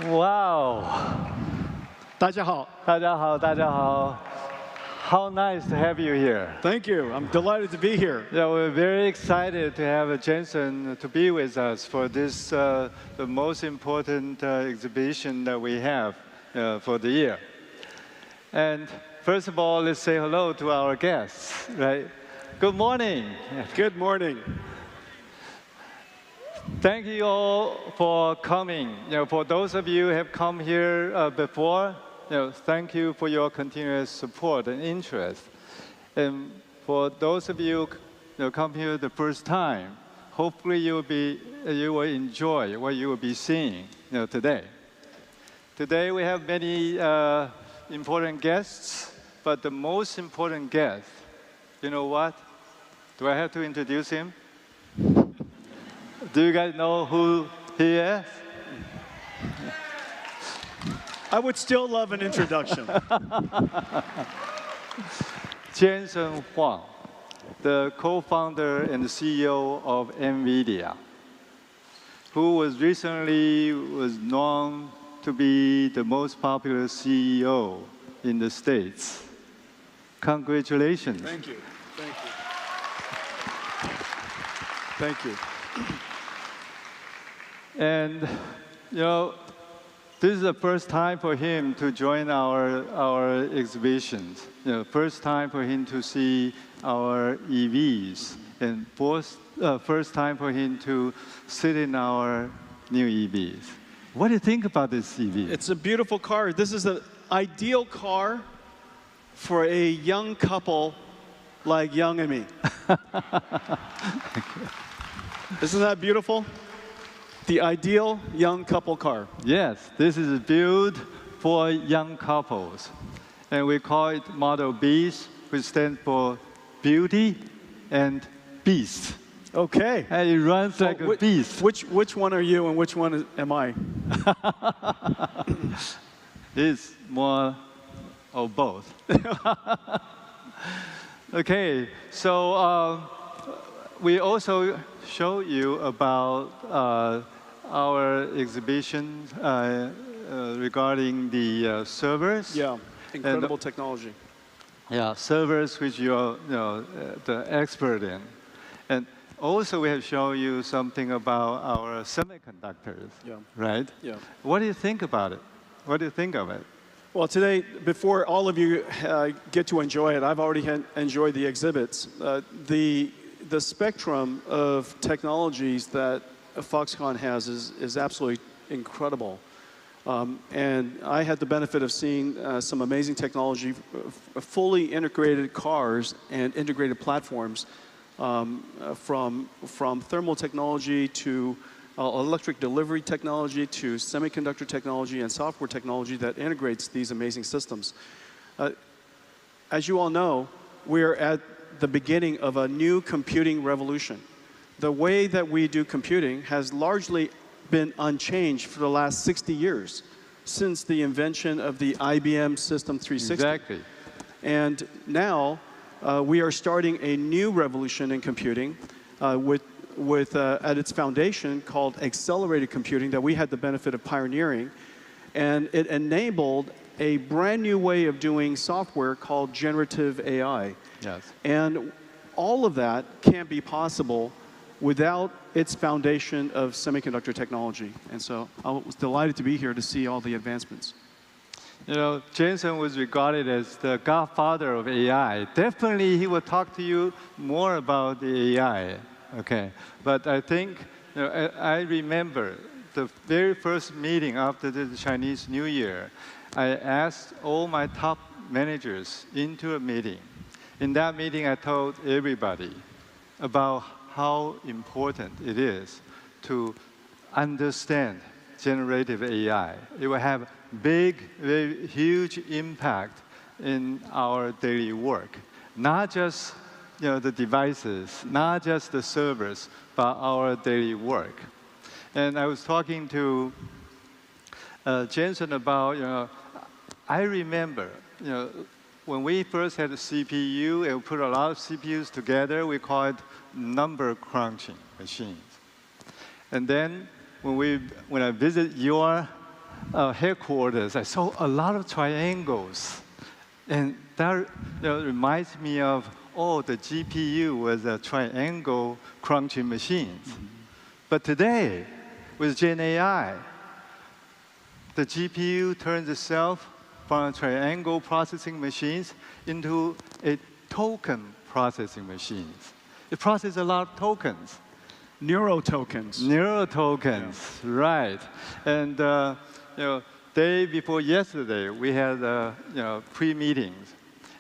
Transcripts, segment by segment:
Wow. 大家好. 大家好, 大家好. How nice to have you here. Thank you. I'm delighted to be here. Yeah, we're very excited to have Jensen to be with us for this, the most important exhibition that we have for the year. And first of all, let's say hello to our guests, right? Good morning. Good morning. Thank you all for coming. For those of you who have come here before, thank you for your continuous support and interest. And for those of you who come here the first time, hopefully you will enjoy what you will be seeing today. Today we have many important guests, but the most important guest, you know what? Do I have to introduce him? Do you guys know who he is? I would still love an introduction. Jensen Huang, the co-founder and CEO of NVIDIA, who was recently known to be the most popular CEO in the States. Congratulations. Thank you. Thank you. Thank you. And, this is the first time for him to join our exhibitions. First time for him to see our EVs, and first time for him to sit in our new EVs. What do you think about this EV? It's a beautiful car. This is an ideal car for a young couple like Young and me. Isn't that beautiful? The ideal young couple car. Yes, this is built for young couples. And we call it Model Beast, which stands for Beauty and Beast. Okay. And it runs like a beast. Which one are you and which one am I? It's more of both. Okay, so we also show you about our exhibition regarding the servers. Yeah, incredible technology. Yeah, servers which you're the expert in. And also we have shown you something about our semiconductors, right? Yeah. What do you think about it? What do you think of it? Well, today, before all of you get to enjoy it, I've already enjoyed the exhibits. The spectrum of technologies that Foxconn has is absolutely incredible. And I had the benefit of seeing some amazing technology, fully integrated cars and integrated platforms, from thermal technology to electric delivery technology to semiconductor technology and software technology that integrates these amazing systems. As you all know, we're at the beginning of a new computing revolution. The way that we do computing has largely been unchanged for the last 60 years, since the invention of the IBM System 360. Exactly. And now we are starting a new revolution in computing with at its foundation called accelerated computing that we had the benefit of pioneering. And it enabled a brand new way of doing software called generative AI. Yes. And all of that can't be possible without its foundation of semiconductor technology. And so I was delighted to be here to see all the advancements. Jensen was regarded as the godfather of AI. Definitely he will talk to you more about the AI. Okay. But I think, I remember the very first meeting after the Chinese New Year, I asked all my top managers into a meeting. In that meeting, I told everybody about how important it is to understand generative AI. It will have big, very huge impact in our daily work. Not just the devices, not just the servers, but our daily work. And I was talking to Jensen about, I remember, when we first had a CPU and put a lot of CPUs together, we call it number crunching machines. And then when I visit your headquarters, I saw a lot of triangles. And that reminds me of, oh, the GPU was a triangle crunching machines. But today, with Gen AI, the GPU turns itself from triangle processing machines into a token processing machines. It processes a lot of tokens. Neurotokens. Neurotokens, yeah. Right. And day before yesterday, we had pre-meetings,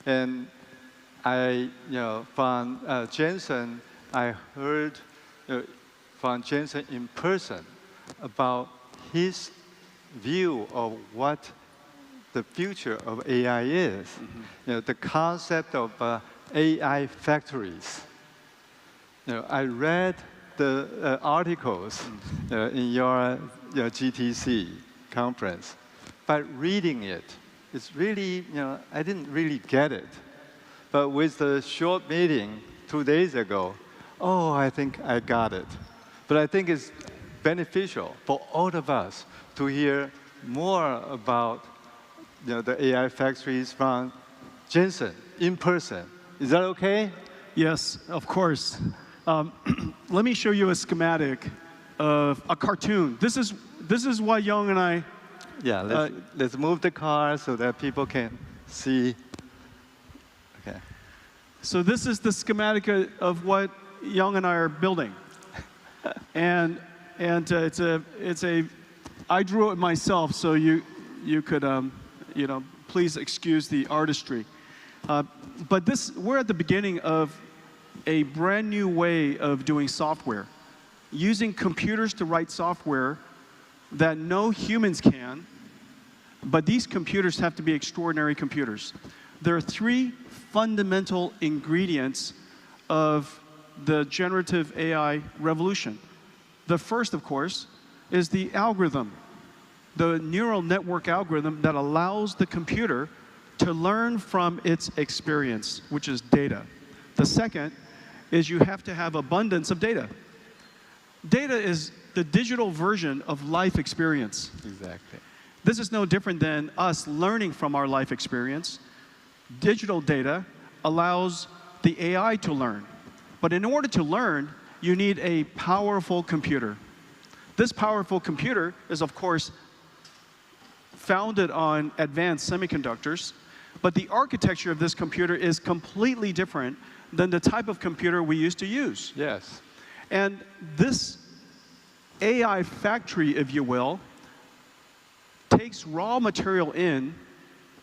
and I, from Jensen, I heard from Jensen in person about his view of what the future of AI is. The concept of AI factories. I read the articles in your GTC conference. But reading it, it's really, I didn't really get it. But with the short meeting 2 days ago, oh, I think I got it. But I think it's beneficial for all of us to hear more about the AI factories from Jensen in person. Is that okay? Yes, of course. Let me show you a schematic of a cartoon. This is what Young and I. Yeah, let's move the car so that people can see. Okay. So this is the schematic of what Young and I are building, and I drew it myself, so you could please excuse the artistry. But we're at the beginning of a brand new way of doing software, using computers to write software that no humans can, but these computers have to be extraordinary computers. There are 3 fundamental ingredients of the generative AI revolution. The first, of course, is the algorithm, the neural network algorithm that allows the computer to learn from its experience, which is data. The second is you have to have abundance of data. Data is the digital version of life experience. Exactly. This is no different than us learning from our life experience. Digital data allows the AI to learn. But in order to learn, you need a powerful computer. This powerful computer is, of course, founded on advanced semiconductors, but the architecture of this computer is completely different than the type of computer we used to use. Yes. And this AI factory, if you will, takes raw material in,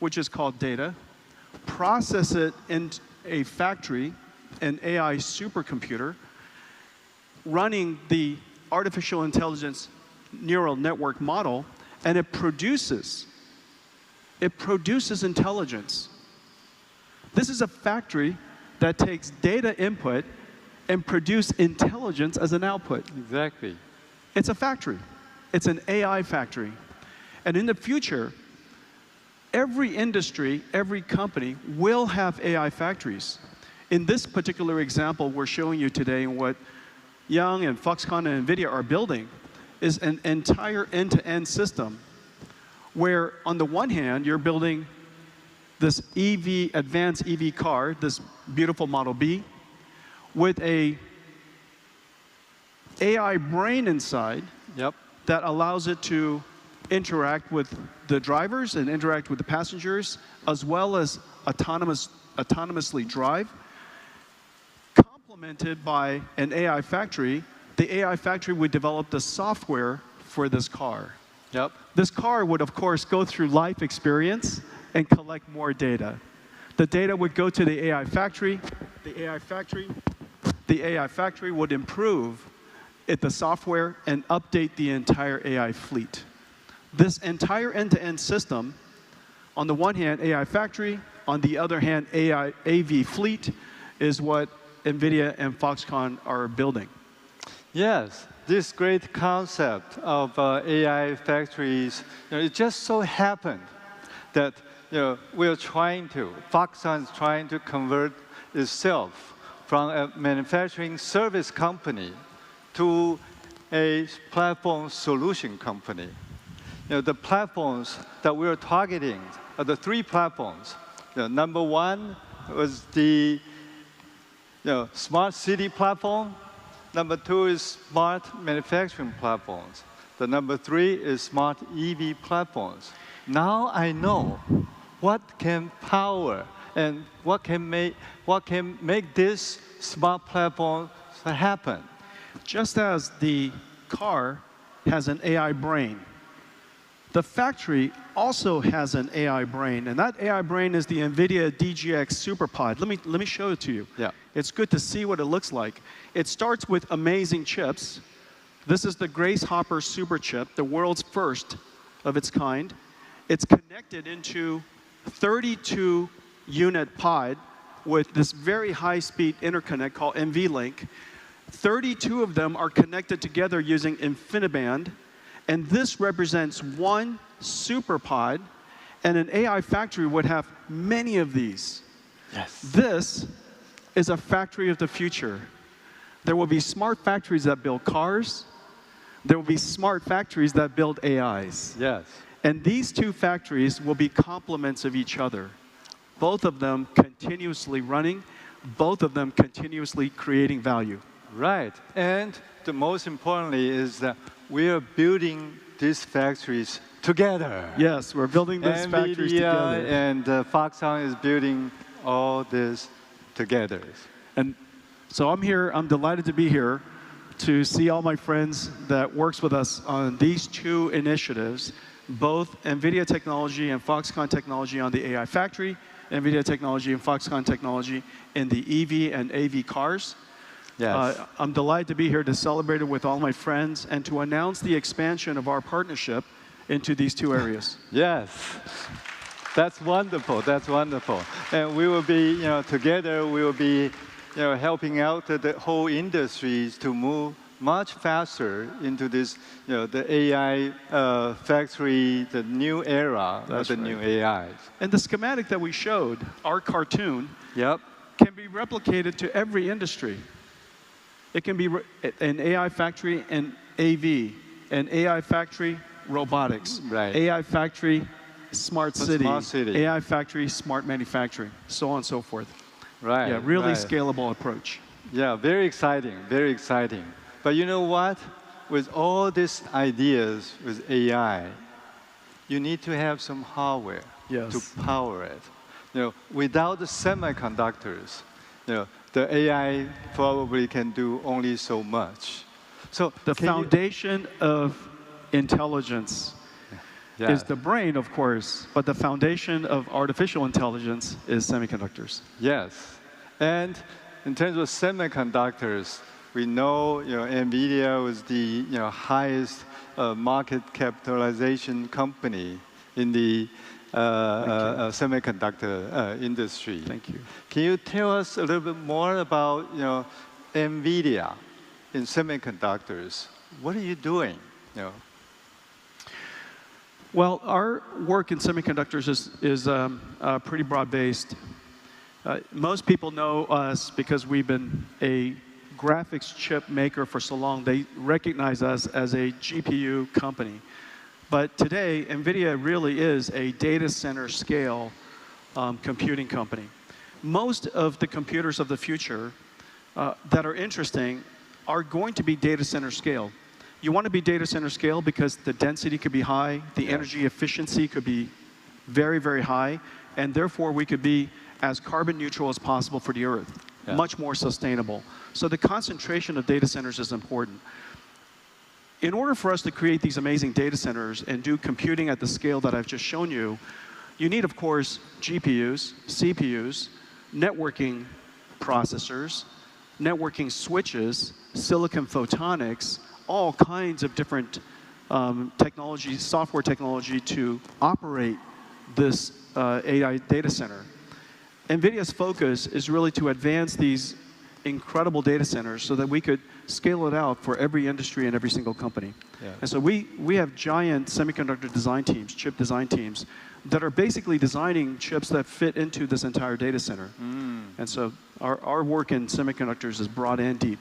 which is called data, process it in a factory, an AI supercomputer, running the artificial intelligence neural network model, and it produces intelligence. This is a factory that takes data input and produce intelligence as an output. Exactly. It's a factory. It's an AI factory. And in the future, every industry, every company will have AI factories. In this particular example we're showing you today, what Young and Foxconn and NVIDIA are building is an entire end-to-end system where, on the one hand, you're building this advanced EV car, this beautiful Model B, with a AI brain inside. Yep. That allows it to interact with the drivers and interact with the passengers, as well as autonomously drive. Complemented by an AI factory, the AI factory would develop the software for this car. Yep. This car would, of course, go through life experience and collect more data. The data would go to the AI factory. The AI factory would improve the software and update the entire AI fleet. This entire end-to-end system, on the one hand, AI factory, on the other hand, AV fleet, is what NVIDIA and Foxconn are building. Yes, this great concept of AI factories, it just so happened that Foxconn is trying to convert itself from a manufacturing service company to a platform solution company. the platforms that we are targeting are the 3 platforms. Number 1 was the smart city platform. Number 2 is smart manufacturing platforms. The number 3 is smart EV platforms. Now I know what can power and what can make this smart platform happen. Just as the car has an AI brain, the factory also has an AI brain, and that AI brain is the NVIDIA DGX SuperPod. Let me show it to you. Yeah. It's good to see what it looks like. It starts with amazing chips. This is the Grace Hopper Super Chip, the world's first of its kind. It's connected into 32-unit pod with this very high-speed interconnect called NVLink. 32 of them are connected together using InfiniBand. And this represents one SuperPod, and an AI factory would have many of these. Yes. This is a factory of the future. There will be smart factories that build cars. There will be smart factories that build AIs. Yes. And these 2 factories will be complements of each other. Both of them continuously running, both of them continuously creating value. Right. And the most importantly is that we are building these factories together. Yes, we're building these factories together. And Foxconn is building all this together. And so I'm here, I'm delighted to be here to see all my friends that works with us on these 2 initiatives, both NVIDIA technology and Foxconn technology on the AI factory, NVIDIA technology and Foxconn technology in the EV and AV cars. Yes. I'm delighted to be here to celebrate it with all my friends and to announce the expansion of our partnership into these 2 areas. Yes. That's wonderful. That's wonderful. And we will be, together we will be, helping out the whole industries to move much faster into this, the AI factory, the new era of the new AIs. And the schematic that we showed, our cartoon, Yep. can be replicated to every industry. It can be an AI factory in AV, an AI factory, robotics, right. AI factory, smart city, city, AI factory, smart manufacturing, so on and so forth. Right. Yeah, really right. scalable approach. Yeah, very exciting, very exciting. But you know what? With all these ideas with AI, you need to have some hardware to power it. Without the semiconductors, the AI probably can do only so much. So the foundation of intelligence is the brain, of course, but the foundation of artificial intelligence is semiconductors. Yes. And in terms of semiconductors, we know, NVIDIA was the highest market capitalization company in the semiconductor industry. Thank you. Can you tell us a little bit more about NVIDIA in semiconductors? What are you doing? Well, our work in semiconductors is pretty broad-based. Most people know us because we've been a graphics chip maker for so long. They recognize us as a GPU company. But today, NVIDIA really is a data center scale computing company. Most of the computers of the future that are interesting are going to be data center scale. You want to be data center scale because the density could be high, the energy efficiency could be very, very high, and therefore we could be as carbon neutral as possible for the Earth, much more sustainable. So the concentration of data centers is important. In order for us to create these amazing data centers and do computing at the scale that I've just shown you, you need, of course, GPUs, CPUs, networking processors, networking switches, silicon photonics, all kinds of different technology, software technology to operate this AI data center. NVIDIA's focus is really to advance these incredible data centers so that we could scale it out for every industry and every single company. And so we have giant semiconductor design teams, chip design teams, that are basically designing chips that fit into this entire data center. And so our work in semiconductors is broad and deep.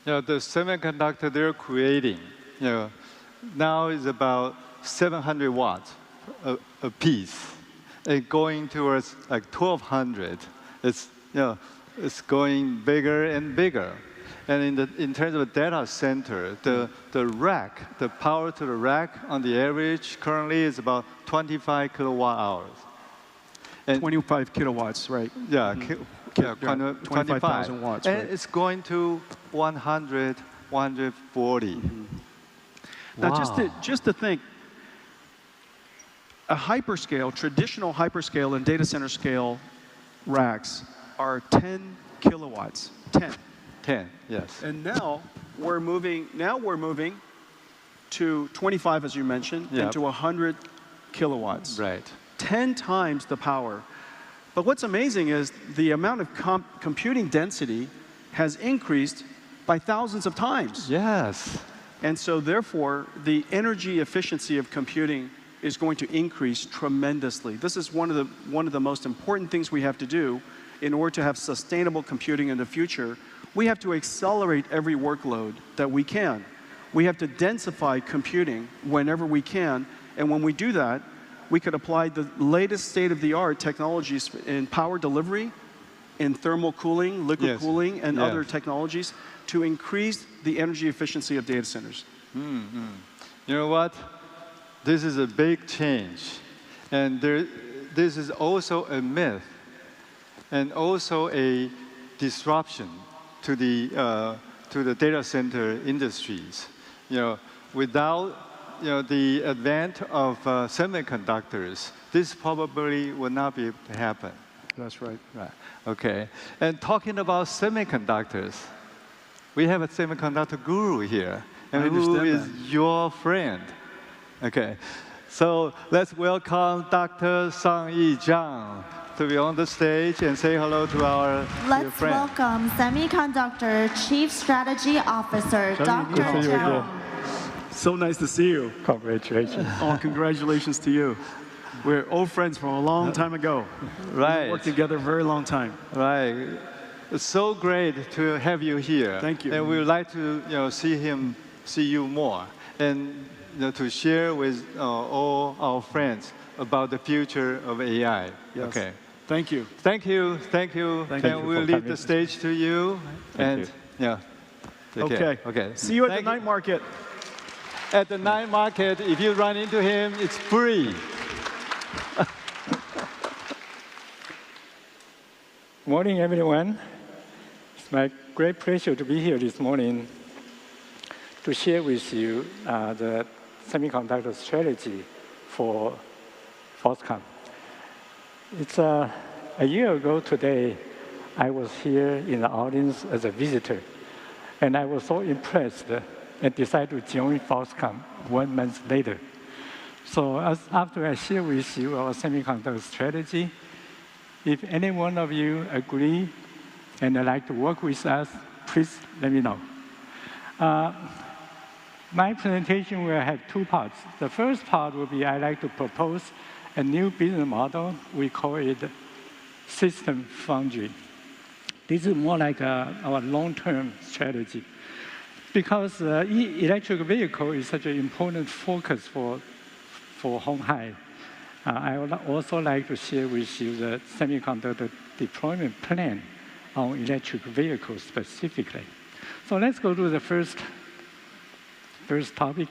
The semiconductor they're creating, now is about 700 watts a piece, and going towards like 1,200. It's it's going bigger and bigger. And in terms of a data center, the rack, the power to the rack on the average currently is about 25 kilowatt hours. And 25 kilowatts, right? yeah, 25,000 watts. And right? it's going to 100, 140. Now, Wow. just to think, a hyperscale, traditional hyperscale and data center scale racks are 10 kilowatts. 10. 10, yes. And now we're moving to 25, as you mentioned, Yep. and to 100 kilowatts. Right. 10 times the power. But what's amazing is the amount of computing density has increased by thousands of times. Yes. And so therefore, the energy efficiency of computing is going to increase tremendously. This is one of the most important things we have to do in order to have sustainable computing in the future. We have to accelerate every workload that we can. We have to densify computing whenever we can. And when we do that, we could apply the latest state-of-the-art technologies in power delivery, in thermal cooling, liquid Yes. cooling, and Yes. other technologies to increase the energy efficiency of data centers. Mm-hmm. You know what? This is a big change. And this is also a myth and also a disruption to the data center industries. Without the advent of semiconductors, this probably would not be able to happen. That's right. Right. Okay. And talking about semiconductors, we have a semiconductor guru here, and I who understand is that. your friend. Okay. So let's welcome Dr. Sang-Yi Zhang to be on the stage and say hello to our dear Let's friend. welcome Semiconductor Chief Strategy Officer, Dr. good to see you again. Zhang. So nice to see you. Congratulations. Oh, congratulations to you. We're old friends from a long time ago. Right. We worked together a very long time. Right. It's so great to have you here. Thank you. And we would like to see you more, and to share with all our friends about the future of AI. Yes. Okay. Thank you. Thank you. Thank you. Thank and you we'll for leave coming. the stage to you. Thank and you. yeah. Take care. Okay. Okay. See you at the Thank you. night market. At the night market, if you run into him, it's free. Morning, everyone. It's my great pleasure to be here this morning to share with you the semiconductor strategy for Foxconn. It's a year ago today, I was here in the audience as a visitor, and I was so impressed and decided to join Foxconn 1 month later. So after I share with you our semiconductor strategy, if any one of you agree and would like to work with us, please let me know. My presentation will have two parts. The first part will be I'd like to propose a new business model. We call it system foundry. This is more like our long-term strategy. Because electric vehicle is such an important focus for Honghai, I would also like to share with you the semiconductor deployment plan on electric vehicles specifically. So let's go to the first topic.